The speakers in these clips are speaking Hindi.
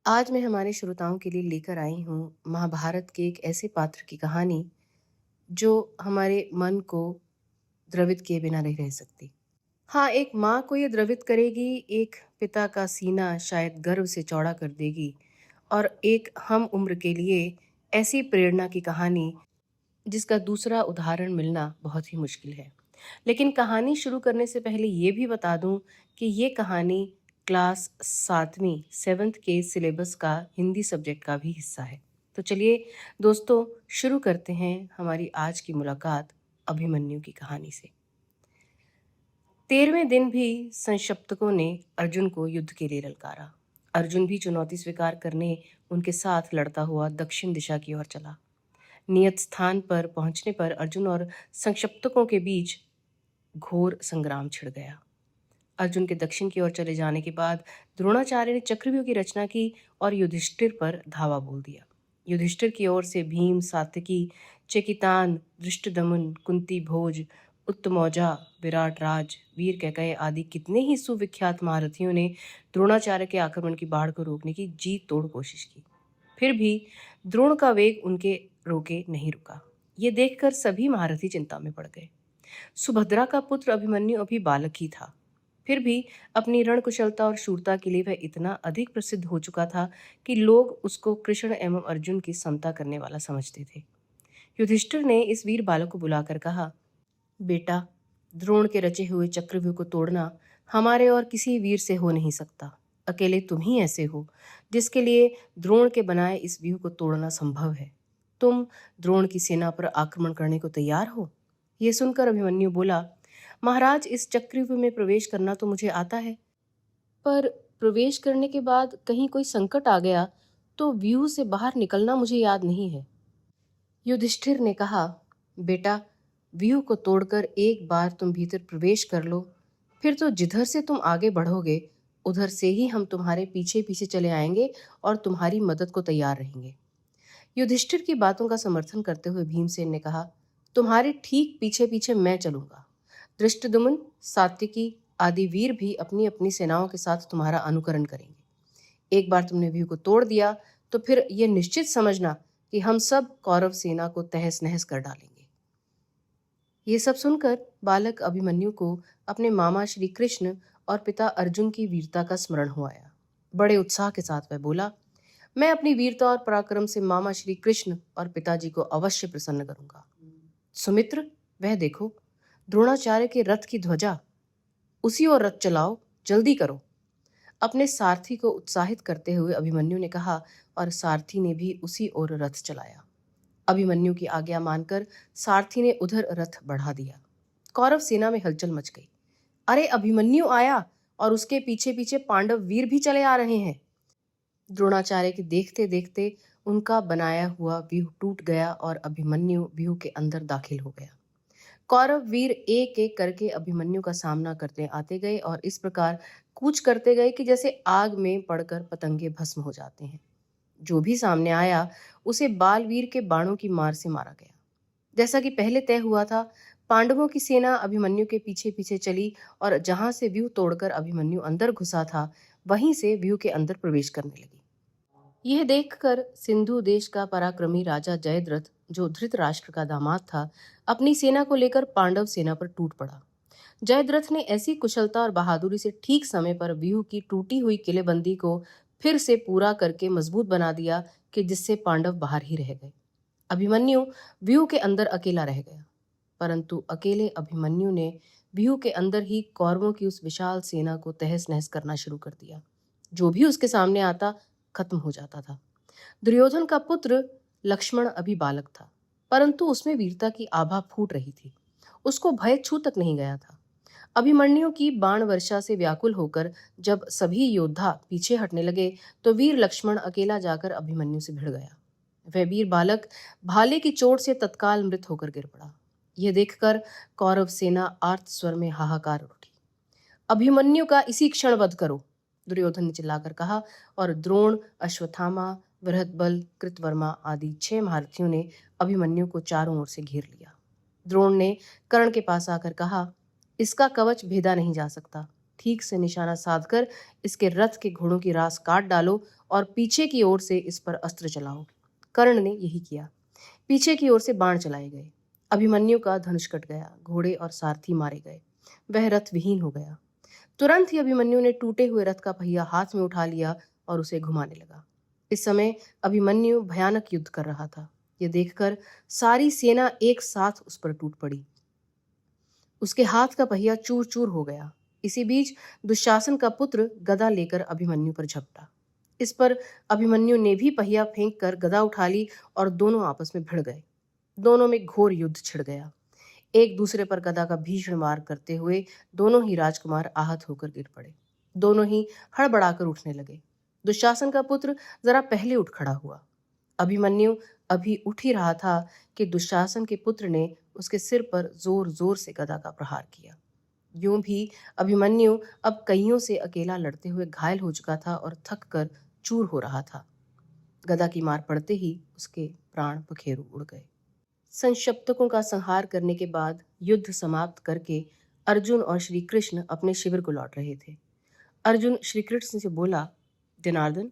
आज मैं हमारे श्रोताओं के लिए लेकर आई हूँ महाभारत के एक ऐसे पात्र की कहानी जो हमारे मन को द्रवित किए बिना नहीं रह सकती। हाँ, एक माँ को ये द्रवित करेगी, एक पिता का सीना शायद गर्व से चौड़ा कर देगी और एक हम उम्र के लिए ऐसी प्रेरणा की कहानी जिसका दूसरा उदाहरण मिलना बहुत ही मुश्किल है। लेकिन कहानी शुरू करने से पहले ये भी बता दूं कि ये कहानी क्लास 7वीं 7th के सिलेबस का हिंदी सब्जेक्ट का भी हिस्सा है। तो चलिए दोस्तों, शुरू करते हैं हमारी आज की मुलाकात अभिमन्यु की कहानी से। 13वें दिन भी संशप्तकों ने अर्जुन को युद्ध के लिए ललकारा। अर्जुन भी चुनौती स्वीकार करने उनके साथ लड़ता हुआ दक्षिण दिशा की ओर चला। नियत स्थान पर पहुंचने पर अर्जुन और संक्षिप्तकों के बीच घोर संग्राम छिड़ गया। अर्जुन के दक्षिण की ओर चले जाने के बाद द्रोणाचार्य ने चक्रव्यूह की रचना की और युधिष्ठिर पर धावा बोल दिया। युधिष्ठिर की ओर से भीम, सात्यकी, चेकितान, धृष्टद्युम्न, कुंती भोज, उत्तमौजा, विराट राज, वीर कैकेयी आदि कितने ही सुविख्यात महारथियों ने द्रोणाचार्य के आक्रमण की बाढ़ को रोकने की जी तोड़ कोशिश की। फिर भी द्रोण का वेग उनके रोके नहीं रुका। ये देखकर सभी महारथी चिंता में पड़ गए। सुभद्रा का पुत्र अभिमन्यु अभी बालक ही था, फिर भी अपनी रणकुशलता और शूरता के लिए वह इतना अधिक प्रसिद्ध हो चुका था कि लोग उसको कृष्ण एवं अर्जुन की समता करने वाला समझते थे। युधिष्ठिर ने इस वीर बालक को बुलाकर कहा, बेटा, द्रोण के रचे हुए चक्रव्यूह को तोड़ना हमारे और किसी वीर से हो नहीं सकता। अकेले तुम ही ऐसे हो जिसके लिए द्रोण के बनाए इस व्यूह को तोड़ना संभव है। तुम द्रोण की सेना पर आक्रमण करने को तैयार हो? यह सुनकर अभिमन्यु बोला, महाराज, इस चक्रव्यूह में प्रवेश करना तो मुझे आता है, पर प्रवेश करने के बाद कहीं कोई संकट आ गया तो व्यूह से बाहर निकलना मुझे याद नहीं है। युधिष्ठिर ने कहा, बेटा, व्यूह को तोड़कर एक बार तुम भीतर प्रवेश कर लो, फिर तो जिधर से तुम आगे बढ़ोगे उधर से ही हम तुम्हारे पीछे पीछे चले आएंगे और तुम्हारी मदद को तैयार रहेंगे। युधिष्ठिर की बातों का समर्थन करते हुए भीमसेन ने कहा, तुम्हारे ठीक पीछे पीछे मैं चलूंगा। धृष्टद्युम्न, सात्यकी आदि वीर भी अपनी अपनी सेनाओं के साथ तुम्हारा अनुकरण करेंगे। एक बार तुमने व्यूह को तोड़ दिया तो फिर यह निश्चित समझना कि हम सब कौरव सेना को तहस नहस कर डालेंगे। ये सब सुनकर बालक अभिमन्यु को अपने मामा श्री कृष्ण और पिता अर्जुन की वीरता का स्मरण हो आया। बड़े उत्साह के साथ वह बोला, मैं अपनी वीरता और पराक्रम से मामा श्री कृष्ण और पिताजी को अवश्य प्रसन्न करूंगा। सुमित्र, वह देखो, द्रोणाचार्य के रथ की ध्वजा, उसी ओर रथ चलाओ, जल्दी करो। अपने सारथी को उत्साहित करते हुए अभिमन्यु ने कहा और सारथी ने भी उसी ओर रथ चलाया। अभिमन्यु की आज्ञा मानकर सारथी ने उधर रथ बढ़ा दिया। कौरव सेना में हलचल मच गई। अरे, अभिमन्यु आया और उसके पीछे पीछे पांडव वीर भी चले आ रहे हैं। द्रोणाचार्य के देखते देखते उनका बनाया हुआ व्यूह टूट गया और अभिमन्यु व्यूह के अंदर दाखिल हो गया। कौरव वीर एक एक करके अभिमन्यु का सामना करते आते गए और इस प्रकार कूच करते गए कि जैसे आग में पड़कर पतंगे भस्म हो जाते हैं। जो भी सामने आया उसे बालवीर के बाणों की मार से मारा गया। जैसा कि पहले तय हुआ था, पांडवों की सेना अभिमन्यु के पीछे पीछे चली और जहां से व्यूह तोड़कर अभिमन्यु अंदर घुसा था वहीं से व्यूह के अंदर प्रवेश करने लगी। यह देखकर सिंधु देश का पराक्रमी राजा जयद्रथ, जो धृतराष्ट्र का दामाद था, अपनी सेना को लेकर पांडव सेना पर टूट पड़ा। जयद्रथ ने ऐसी कुशलता और बहादुरी से ठीक समय पर व्यूह की टूटी हुई किलेबंदी को फिर से पूरा करके मजबूत बना दिया कि जिससे पांडव बाहर ही रह गए। अभिमन्यु व्यूह के अंदर अकेला रह गया, परंतु अकेले अभिमन्यु ने व्यूह के अंदर ही कौरवों की उस विशाल सेना को तहस नहस करना शुरू कर दिया। जो भी उसके सामने आता खत्म हो जाता था। दुर्योधन का पुत्र लक्ष्मण अभी बालक था, परंतु उसमें वीरता की आभा फूट रही थी। उसको भय छू तक नहीं गया था। अभिमन्यु की बाण वर्षा से व्याकुल होकर जब सभी योद्धा पीछे हटने लगे तो वीर लक्ष्मण अकेला जाकर अभिमन्यु से भिड़ गया। वह वीर बालक भाले की चोट से तत्काल मृत होकर गिर पड़ा। यह देखकर कौरव सेना आर्त स्वर में हाहाकार उठी। अभिमन्यु का इसी क्षण वध करो, दुर्योधन ने चिल्लाकर कहा और द्रोण, अश्वत्थामा, बृहद्बल, कृतवर्मा आदि 6 महारथियों ने अभिमन्यु को चारों ओर से घेर लिया। द्रोण ने कर्ण के पास आकर कहा, इसका कवच भेदा नहीं जा सकता, ठीक से निशाना साधकर इसके रथ के घोड़ों की रास काट डालो और पीछे की ओर से इस पर अस्त्र चलाओ। कर्ण ने यही किया। पीछे की ओर से बाण चलाए गए। अभिमन्यु का धनुष कट गया, घोड़े और सारथी मारे गए, वह रथ विहीन हो गया। तुरंत ही अभिमन्यु ने टूटे हुए रथ का पहिया हाथ में उठा लिया और उसे घुमाने लगा। इस समय अभिमन्यु भयानक युद्ध कर रहा था। यह देखकर सारी सेना एक साथ उस पर टूट पड़ी। उसके हाथ का पहिया चूर चूर हो गया। इसी बीच दुशासन का पुत्र गदा लेकर अभिमन्यु पर झपटा। इस पर अभिमन्यु ने भी पहिया फेंक कर गदा उठा ली और दोनों आपस में भिड़ गए। दोनों में घोर युद्ध छिड़ गया। एक दूसरे पर गदा का भीषण वार करते हुए दोनों ही राजकुमार आहत होकर गिर पड़े। दोनों ही हड़बड़ाकर उठने लगे। दुशासन का पुत्र जरा पहले उठ खड़ा हुआ। अभिमन्यु अभी उठ ही रहा था कि दुशासन के पुत्र ने उसके सिर पर जोर जोर से गदा का प्रहार किया। यूं भी अभिमन्यु अब कईयों से अकेला लड़ते हुए घायल हो चुका था और थक कर चूर हो रहा था। गदा की मार पड़ते ही उसके प्राण पखेरु उड़ गए। संशप्तकों का संहार करने के बाद युद्ध समाप्त करके अर्जुन और श्री कृष्ण अपने शिविर को लौट रहे थे। अर्जुन श्री कृष्ण से बोला, जनार्दन,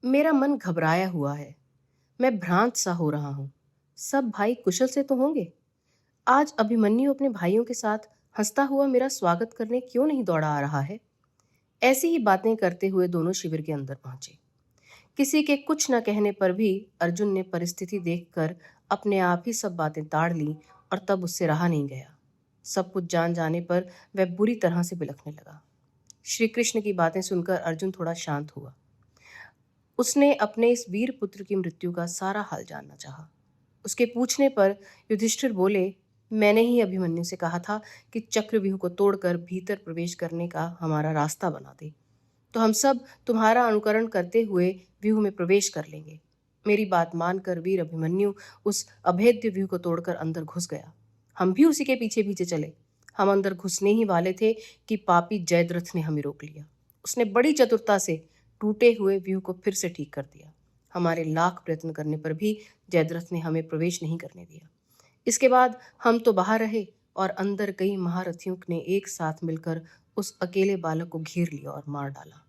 मेरा मन घबराया हुआ है। मैं भ्रांत सा हो रहा हूँ। सब भाई कुशल से तो होंगे? आज अभिमन्यु अपने भाइयों के साथ हंसता हुआ मेरा स्वागत करने क्यों नहीं दौड़ा आ रहा है? ऐसी ही बातें करते हुए दोनों शिविर के अंदर पहुंचे। किसी के कुछ न कहने पर भी अर्जुन ने परिस्थिति देखकर अपने आप ही सब बातें ताड़ ली और तब उससे रहा नहीं गया। सब कुछ जान जाने पर वह बुरी तरह से बिलखने लगा। श्री कृष्ण की बातें सुनकर अर्जुन थोड़ा शांत हुआ। उसने अपने इस वीर पुत्र की मृत्यु का सारा हाल जानना चाहा। उसके पूछने पर युधिष्ठिर बोले, मैंने ही अभिमन्यु से कहा था कि चक्रव्यूह को तोड़कर भीतर प्रवेश करने का हमारा रास्ता बना दे, तो हम सब तुम्हारा अनुकरण करते हुए व्यूह में प्रवेश कर लेंगे। मेरी बात मानकर वीर अभिमन्यु उस अभेद्य व्यूह को तोड़कर अंदर घुस गया। हम भी उसी के पीछे पीछे चले। हम अंदर घुसने ही वाले थे कि पापी जयद्रथ ने हमें रोक लिया। उसने बड़ी चतुरता से टूटे हुए व्यूह को फिर से ठीक कर दिया। हमारे लाख प्रयत्न करने पर भी जयद्रथ ने हमें प्रवेश नहीं करने दिया। इसके बाद हम तो बाहर रहे और अंदर कई महारथियों ने एक साथ मिलकर उस अकेले बालक को घेर लिया और मार डाला।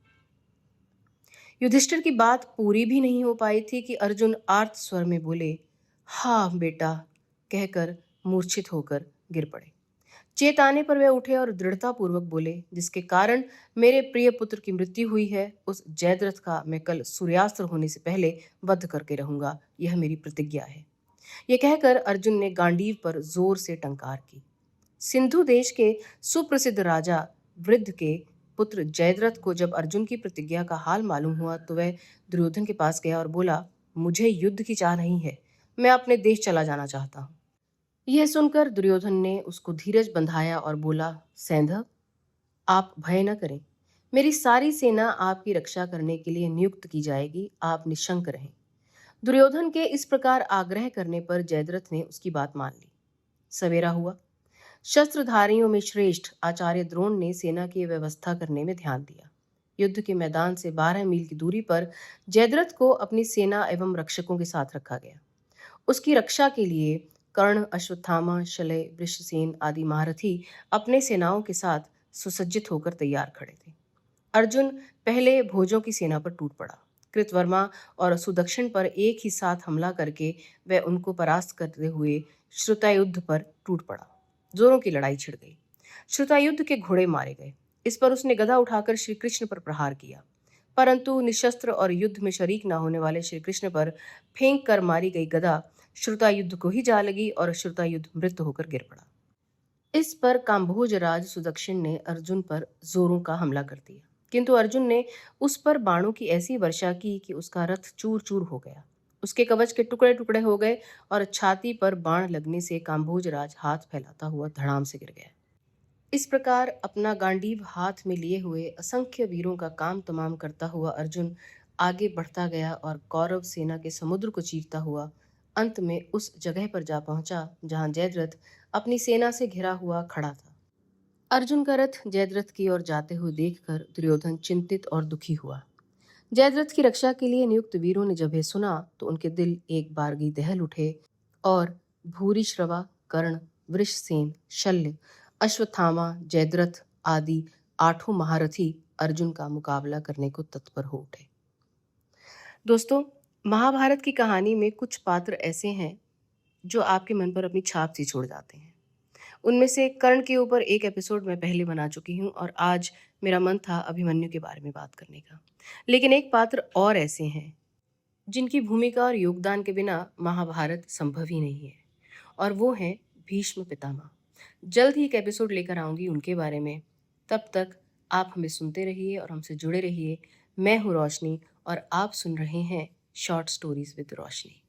युधिष्ठिर की बात पूरी भी नहीं हो पाई थी कि अर्जुन आर्त स्वर में बोले, हाँ बेटा, कहकर मूर्छित होकर गिर पड़े। चेत आने पर वे उठे और दृढ़ता पूर्वक बोले, जिसके कारण मेरे प्रिय पुत्र की मृत्यु हुई है, उस जयद्रथ का मैं कल सूर्यास्त होने से पहले वध करके रहूंगा। यह मेरी प्रतिज्ञा है। यह कहकर अर्जुन ने गांडीव पर जोर से टंकार की। सिंधु देश के सुप्रसिद्ध राजा वृद्ध के पुत्र जयद्रथ को जब अर्जुन की प्रतिज्ञा का हाल मालूम हुआ तो वह दुर्योधन के पास गया और बोला, मुझे युद्ध की चाह नहीं है, मैं अपने देश चला जाना चाहता हूँ। यह सुनकर दुर्योधन ने उसको धीरज बंधाया और बोला, सैंधव, आप भय न करें। मेरी सारी सेना आपकी रक्षा करने के लिए नियुक्त की जाएगी, आप निशंक रहें। दुर्योधन के इस प्रकार आग्रह करने पर जयद्रथ ने उसकी बात मान ली। सवेरा हुआ। शस्त्रधारियों में श्रेष्ठ आचार्य द्रोण ने सेना की व्यवस्था करने में ध्यान दिया। युद्ध के मैदान से 12 मील की दूरी पर जयद्रथ को अपनी सेना एवं रक्षकों के साथ रखा गया। उसकी रक्षा के लिए कर्ण, अश्वत्थामा, शल्य, वृषसेन आदि महारथी अपने सेनाओं के साथ सुसज्जित होकर तैयार खड़े थे। अर्जुन पहले भोजों की सेना पर टूट पड़ा। कृतवर्मा और सुदक्षिण पर एक ही साथ हमला करके वह उनको परास्त करते हुए श्रुतायुद्ध पर टूट पड़ा। जोरों की लड़ाई छिड़ गई। श्रुतायुद्ध के घोड़े मारे गए। इस पर उसने गदा उठाकर श्री कृष्ण पर प्रहार किया, परंतु निशस्त्र और युद्ध में शरीक न होने वाले श्री कृष्ण पर फेंक कर मारी गई गदा श्रुतायुद्ध को ही जा लगी और श्रुतायुद्ध मृत होकर गिर पड़ा। इस पर काम्भोज राज सुदक्षिण ने अर्जुन पर जोरों का हमला कर दिया, किंतु अर्जुन ने उस पर बाणों की ऐसी वर्षा की कि उसका रथ चूर चूर हो गया। उसके कवच के टुकड़े टुकड़े हो गए और छाती पर बाण लगने से काम्भोज राज हाथ फैलाता हुआ धड़ाम से गिर गया। इस प्रकार अपना गांडीव हाथ में लिए हुए असंख्य वीरों का काम तमाम करता हुआ अर्जुन आगे बढ़ता गया और कौरव सेना के समुद्र को चीरता हुआ अंत में उस जगह पर जा पहुंचा जहां जयद्रथ अपनी सेना से घिरा हुआ खड़ा था। अर्जुन का रथ जयद्रथ की ओर जाते हुए देखकर दुर्योधन चिंतित और दुखी हुआ। जयद्रथ की रक्षा के लिए नियुक्त वीरों ने जब यह सुना तो उनके दिल एक बारगी दहल उठे और भूरिश्रवा, कर्ण, वृषसेन, शल्य, अश्वत्थामा, जयद्रथ आदि आठों महारथी अर्जुन का मुकाबला करने को तत्पर हो उठे। दोस्तों, महाभारत की कहानी में कुछ पात्र ऐसे हैं जो आपके मन पर अपनी छाप सी छोड़ जाते हैं। उनमें से कर्ण के ऊपर एक एपिसोड मैं पहले बना चुकी हूँ और आज मेरा मन था अभिमन्यु के बारे में बात करने का। लेकिन एक पात्र और ऐसे हैं जिनकी भूमिका और योगदान के बिना महाभारत संभव ही नहीं है, और वो हैं भीष्म पितामह। जल्द ही एक एपिसोड लेकर आऊंगी उनके बारे में। तब तक आप हमें सुनते रहिए और हमसे जुड़े रहिए। मैं हूँ रोशनी और आप सुन रहे हैं शॉर्ट स्टोरीज विद रोशनी।